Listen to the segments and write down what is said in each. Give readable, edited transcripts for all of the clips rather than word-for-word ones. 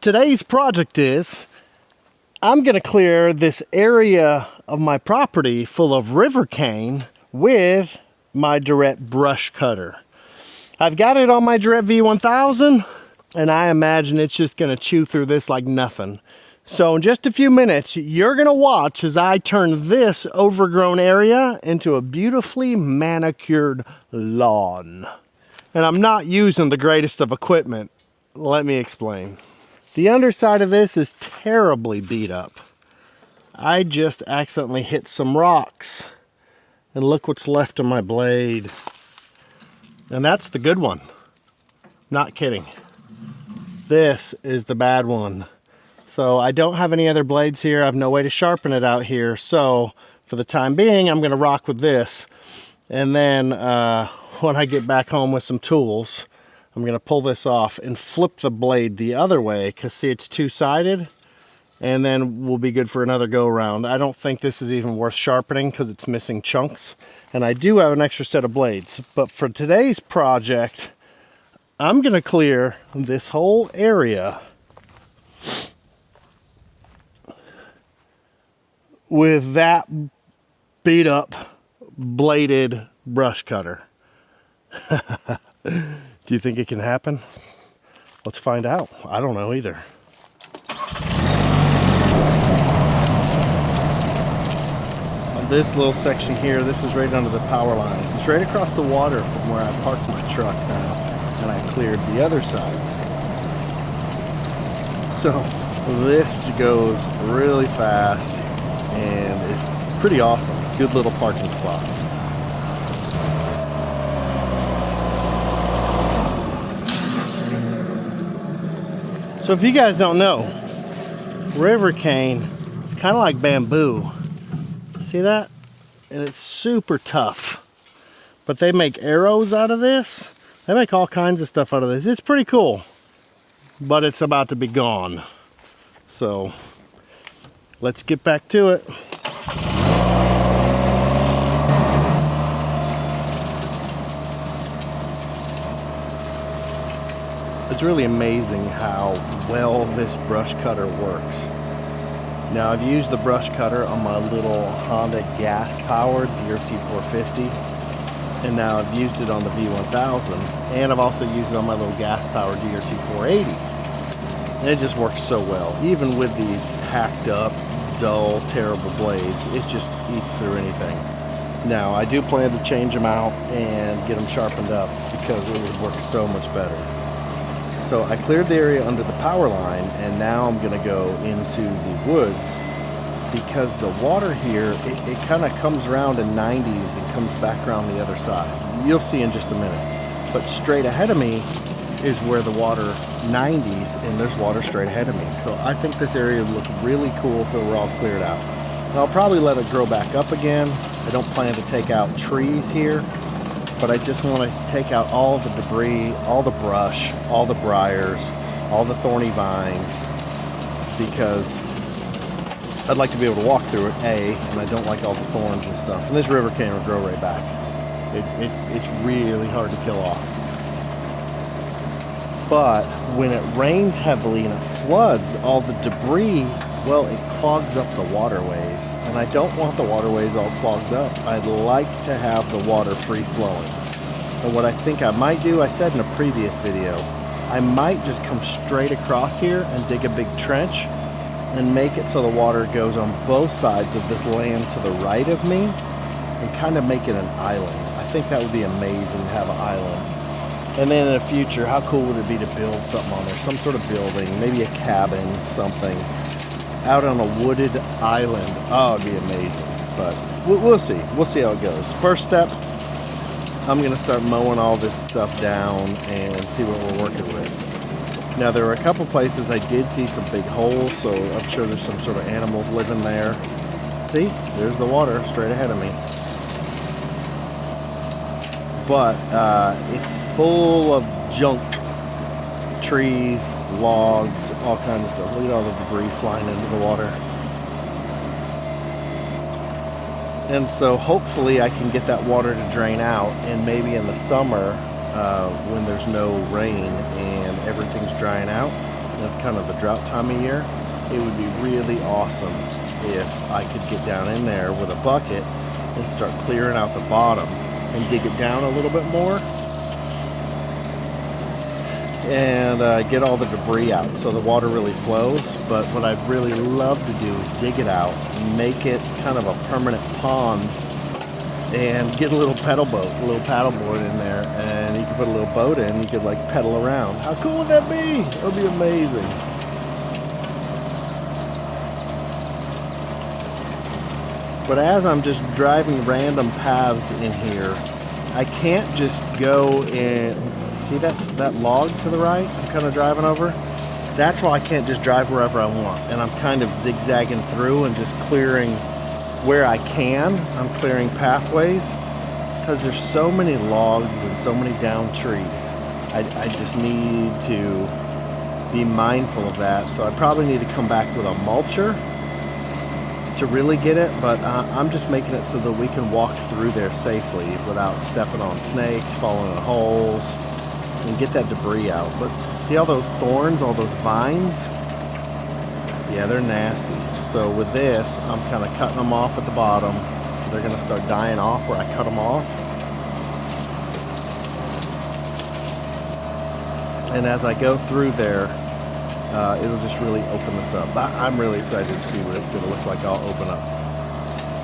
Today's project is I'm going to clear this area of my property full of river cane with my Direct brush cutter. I've got it on my Direct V1000 and I imagine it's just going to chew through this like nothing. So in just a few minutes, you're going to watch as I turn this overgrown area into a beautifully manicured lawn. And I'm not using the greatest of equipment. Let me explain. The underside of this is terribly beat up. I just accidentally hit some rocks. And look what's left of my blade. And that's the good one. Not kidding. This is the bad one. So I don't have any other blades here. I have no way to sharpen it out here. So for the time being, I'm going to rock with this. And then when I get back home with some tools, I'm going to pull this off and flip the blade the other way. Because see, it's two-sided. And then we'll be good for another go-around. I don't think this is even worth sharpening because it's missing chunks. And I do have an extra set of blades. But for today's project, I'm going to clear this whole area with that beat up bladed brush cutter. Do you think it can happen? Let's find out. I don't know either. On this little section here, this is right under the power lines. It's right across the water from where I parked my truck now, and I cleared the other side. So this goes really fast and it's pretty awesome. Good little parking spot. So if you guys don't know, river cane is kind of like bamboo. See that? And it's super tough. But they make arrows out of this. They make all kinds of stuff out of this. It's pretty cool. But it's about to be gone. So let's get back to it. It's really amazing how well this brush cutter works. Now I've used the brush cutter on my little Honda gas-powered DRT450, and now I've used it on the V1000, and I've also used it on my little gas-powered DRT480. And it just works so well. Even with these hacked up, dull, terrible blades, it just eats through anything. Now I do plan to change them out and get them sharpened up because it would work so much better. So I cleared the area under the power line, and now I'm going to go into the woods because the water here, it kind of comes around in 90s and comes back around the other side. You'll see in just a minute. But straight ahead of me is where the water 90s, and there's water straight ahead of me. So I think this area would look really cool if it were all cleared out. And I'll probably let it grow back up again. I don't plan to take out trees here, but I just want to take out all the debris, all the brush, all the briars, all the thorny vines, because I'd like to be able to walk through it, and I don't like all the thorns and stuff. And this river cane will grow right back. It's really hard to kill off. But when it rains heavily and it floods, all the debris, well, it clogs up the waterways. And I don't want the waterways all clogged up. I'd like to have the water free flowing. And what I think I might do, I said in a previous video, I might just come straight across here and dig a big trench and make it so the water goes on both sides of this land to the right of me and kind of make it an island. I think that would be amazing to have an island. And then in the future, how cool would it be to build something on there? Some sort of building, maybe a cabin, something, out on a wooded island. Oh, it'd be amazing. But we'll see. We'll see how it goes. First step, I'm going to start mowing all this stuff down and see what we're working with. Now, there were a couple places I did see some big holes, so I'm sure there's some sort of animals living there. See? There's the water straight ahead of me. But it's full of junk, trees, logs, all kinds of stuff. Look at all the debris flying into the water. And so hopefully I can get that water to drain out, and maybe in the summer when there's no rain and everything's drying out, That's kind of the drought time of year. It would be really awesome if I could get down in there with a bucket and start clearing out the bottom and dig it down a little bit more and get all the debris out so the water really flows. But what I'd really love to do is dig it out, make it kind of a permanent pond, and get a little pedal boat, a little paddle board in there, and you could put a little boat in, you could like pedal around. How cool would that be? That would be amazing. But as I'm just driving random paths in here, I can't just go and see that log to the right I'm kind of driving over. That's why I can't just drive wherever I want, and I'm kind of zigzagging through and just clearing where I can. I'm clearing pathways because there's so many logs and so many down trees. I just need to be mindful of that. So I probably need to come back with a mulcher to really get it, but I'm just making it so that we can walk through there safely without stepping on snakes, falling in holes, and get that debris out. But see all those thorns, all those vines? Yeah, they're nasty. So with this, I'm kind of cutting them off at the bottom. They're going to start dying off where I cut them off. And as I go through there, it'll just really open this up. I'm really excited to see what it's going to look like all open up.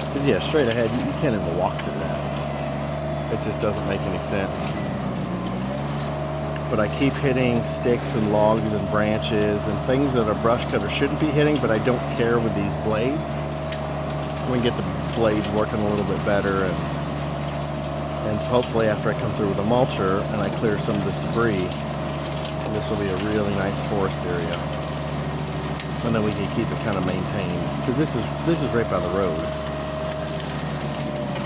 Because yeah, straight ahead, you can't even walk through that. It just doesn't make any sense. But I keep hitting sticks and logs and branches and things that a brush cutter shouldn't be hitting, but I don't care with these blades. We can get the blades working a little bit better, and hopefully after I come through with a mulcher and I clear some of this debris, this will be a really nice forest area. And then we can keep it kind of maintained, because this is right by the road.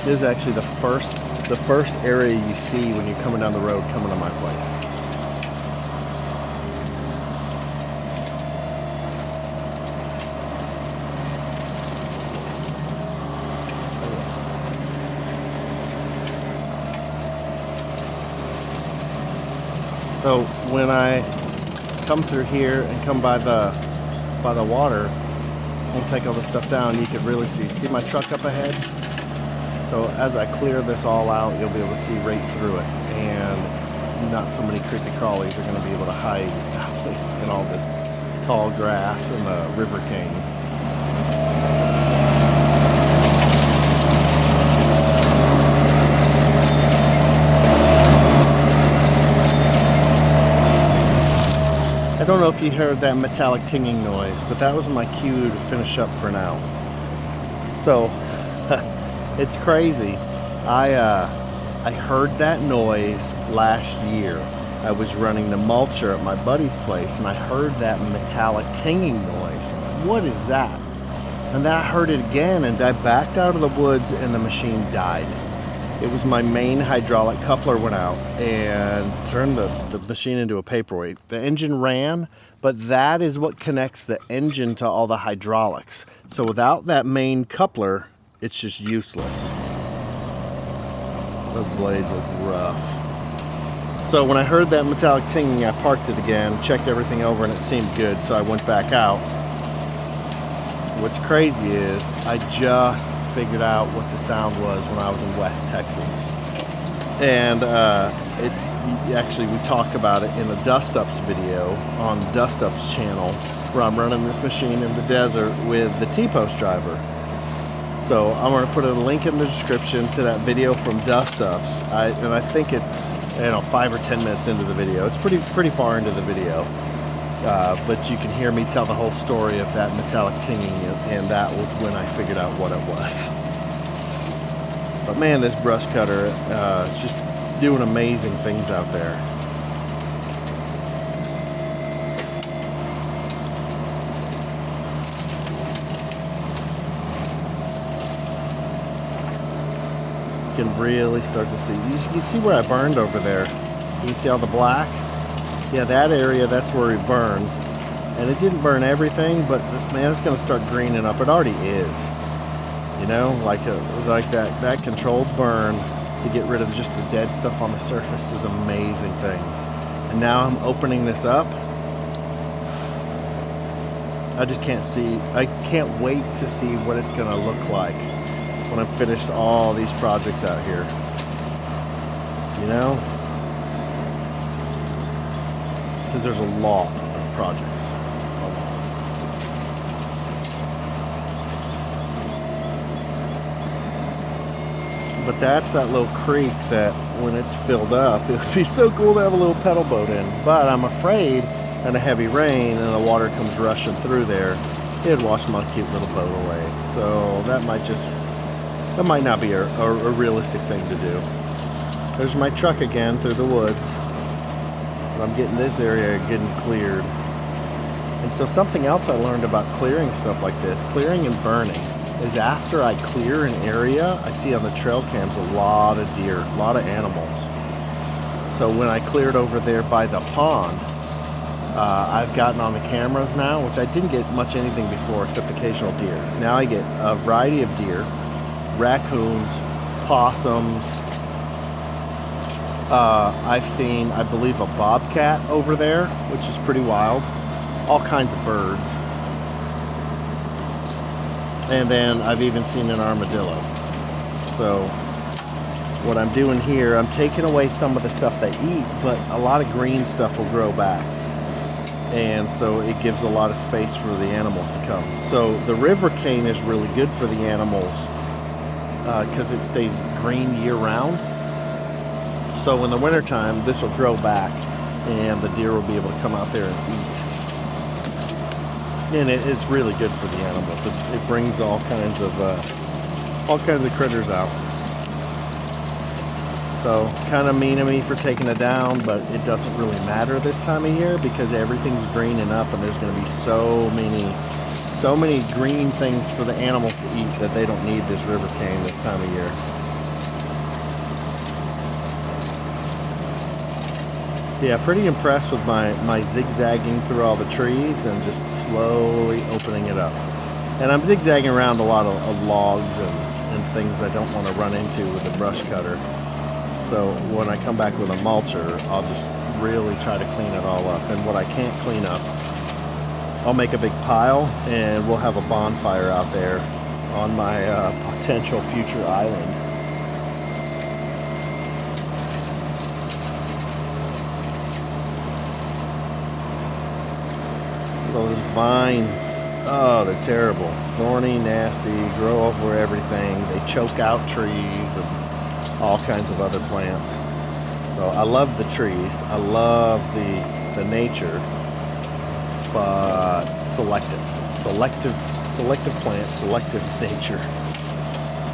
This is actually the first area you see when you're coming down the road coming to my place. So when I come through here and come by the water and take all this stuff down, you can really see my truck up ahead. So as I clear this all out, you'll be able to see right through it, and not so many creepy crawlies are going to be able to hide in all this tall grass and the river cane. I don't know if you heard that metallic tinging noise, but that was my cue to finish up for now. So, it's crazy. I heard that noise last year. I was running the mulcher at my buddy's place, and I heard that metallic tinging noise. What is that? And then I heard it again, and I backed out of the woods, and the machine died. It was my main hydraulic coupler went out and turned the machine into a paperweight. The engine ran, but that is what connects the engine to all the hydraulics. So without that main coupler, it's just useless. Those blades look rough. So when I heard that metallic tinging, I parked it again, checked everything over, and it seemed good, so I went back out. What's crazy is I just figured out what the sound was when I was in West Texas. And it's actually, we talk about it in a Dustups video on Dustups channel, where I'm running this machine in the desert with the T-post driver. So I'm going to put a link in the description to that video from Dustups. And I think it's 5 or 10 minutes into the video. It's pretty far into the video. But you can hear me tell the whole story of that metallic tinging, and that was when I figured out what it was. But man, this brush cutter is just doing amazing things out there. You can really start to see. You can see where I burned over there. You can see all the black. Yeah, that area, that's where we burned. And it didn't burn everything, but man, it's going to start greening up. It already is. You know, like that controlled burn to get rid of just the dead stuff on the surface does amazing things. And now I'm opening this up. I just can't see, I can't wait to see what it's gonna look like when I've finished all these projects out here. You know? Because there's a lot of projects. A lot. But that's that little creek that when it's filled up, it would be so cool to have a little pedal boat in. But I'm afraid in a heavy rain and the water comes rushing through there, it'd wash my cute little boat away. So that might not be a realistic thing to do. There's my truck again through the woods. But I'm getting this area getting cleared. And so something else I learned about clearing stuff like this, clearing and burning, is after I clear an area, I see on the trail cams a lot of deer, a lot of animals. So when I cleared over there by the pond, I've gotten on the cameras now, which I didn't get much anything before except occasional deer. Now I get a variety of deer, raccoons, possums. I've seen, I believe, a bobcat over there, which is pretty wild. All kinds of birds. And then I've even seen an armadillo. So what I'm doing here, I'm taking away some of the stuff they eat, but a lot of green stuff will grow back. And so it gives a lot of space for the animals to come. So the river cane is really good for the animals because it stays green year round. So in the wintertime, this will grow back and the deer will be able to come out there and eat. And it's really good for the animals. It brings all kinds of critters out. So kind of mean of me for taking it down, but it doesn't really matter this time of year because everything's greening up and there's going to be so many green things for the animals to eat that they don't need this river cane this time of year. Yeah, pretty impressed with my zigzagging through all the trees and just slowly opening it up. And I'm zigzagging around a lot of logs and things I don't want to run into with a brush cutter. So when I come back with a mulcher, I'll just really try to clean it all up. And what I can't clean up, I'll make a big pile and we'll have a bonfire out there on my potential future island. Those vines, oh, they're terrible. Thorny, nasty, grow over everything. They choke out trees and all kinds of other plants. So I love the trees. I love the nature, but selective plants, selective nature.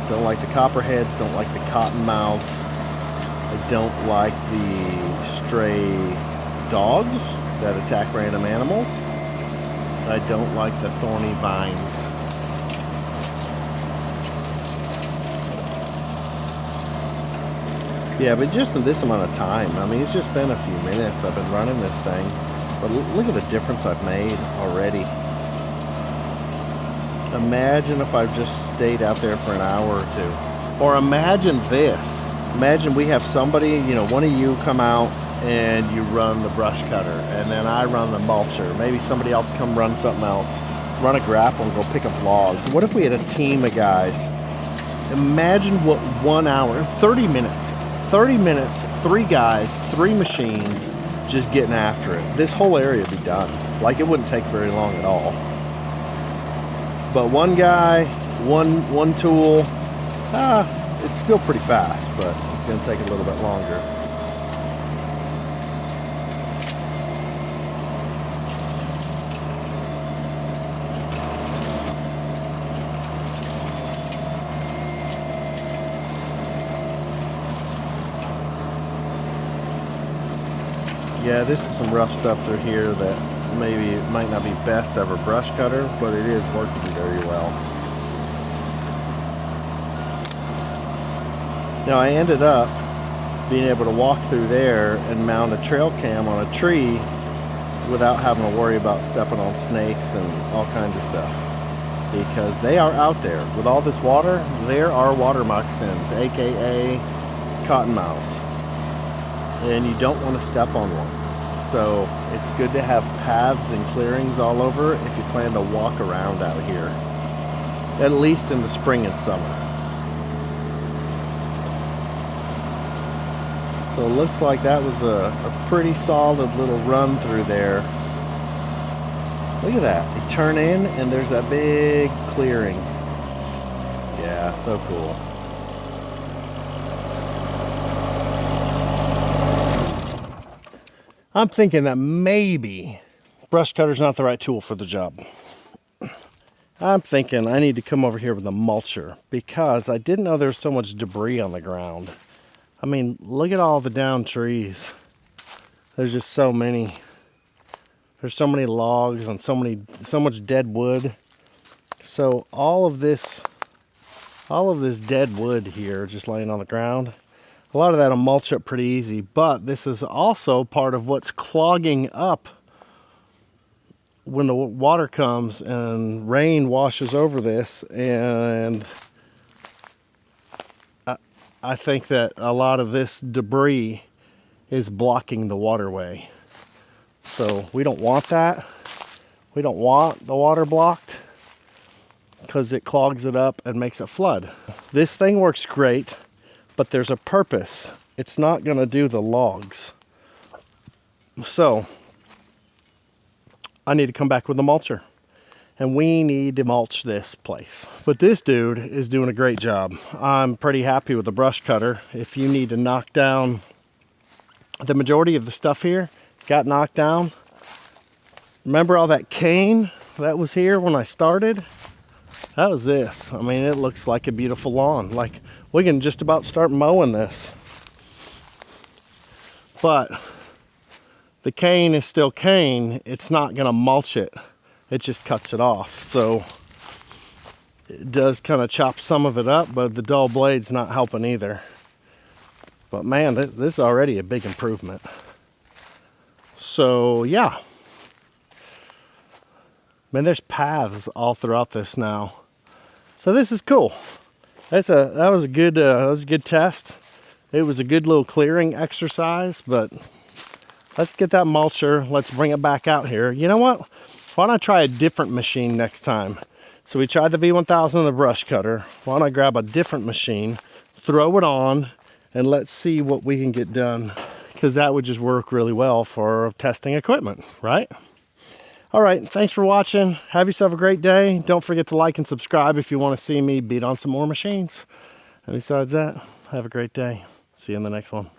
Don't like the copperheads, don't like the cottonmouths. I don't like the stray dogs that attack random animals. I don't like the thorny vines. Yeah, but just in this amount of time, I mean, it's just been a few minutes I've been running this thing, but look at the difference I've made already. Imagine if I've just stayed out there for an hour or two. Or imagine this. Imagine we have somebody, you know, one of you come out and you run the brush cutter, and then I run the mulcher. Maybe somebody else come run something else, run a grapple and go pick up logs. What if we had a team of guys? Imagine what 1 hour, 30 minutes, 3 guys, 3 machines, just getting after it. This whole area would be done. Like, it wouldn't take very long at all. But one guy, one tool, it's still pretty fast, but it's going to take a little bit longer. Yeah, this is some rough stuff through here that maybe it might not be best ever brush cutter, but it is working very well. Now I ended up being able to walk through there and mount a trail cam on a tree without having to worry about stepping on snakes and all kinds of stuff. Because they are out there. With all this water, there are water moccasins, aka cottonmouths. And you don't want to step on one. So it's good to have paths and clearings all over if you plan to walk around out here, at least in the spring and summer. So it looks like that was a pretty solid little run through there. Look at that. You turn in and there's that big clearing. Yeah, so cool. I'm thinking that maybe brush cutter's not the right tool for the job. I'm thinking I need to come over here with a mulcher because I didn't know there was so much debris on the ground. I mean, look at all the down trees. There's just so many. There's so many logs and so much dead wood. So all of this dead wood here just laying on the ground, a lot of that will mulch up pretty easy, but this is also part of what's clogging up when the water comes and rain washes over this. And I think that a lot of this debris is blocking the waterway. So we don't want that. We don't want the water blocked because it clogs it up and makes it flood. This thing works great, but there's a purpose. It's not going to do the logs. So I need to come back with a mulcher, and we need to mulch this place. But this dude is doing a great job. I'm pretty happy with the brush cutter. If you need to knock down the majority of the stuff here, got knocked down. Remember all that cane that was here when I started? That was this. I mean, it looks like a beautiful lawn. Like, we can just about start mowing this. But the cane is still cane. It's not gonna mulch it. It just cuts it off. So it does kind of chop some of it up, but the dull blade's not helping either. But man, this is already a big improvement. So yeah. Man, there's paths all throughout this now. So this is cool. That was a good test. It was a good little clearing exercise, but let's get that mulcher. Let's bring it back out here. You know what? Why don't I try a different machine next time? So we tried the V1000 and the brush cutter. Why don't I grab a different machine, throw it on, and let's see what we can get done. Because that would just work really well for testing equipment, right? All right, thanks for watching. Have yourself a great day. Don't forget to like and subscribe if you want to see me beat on some more machines. And besides that, have a great day. See you in the next one.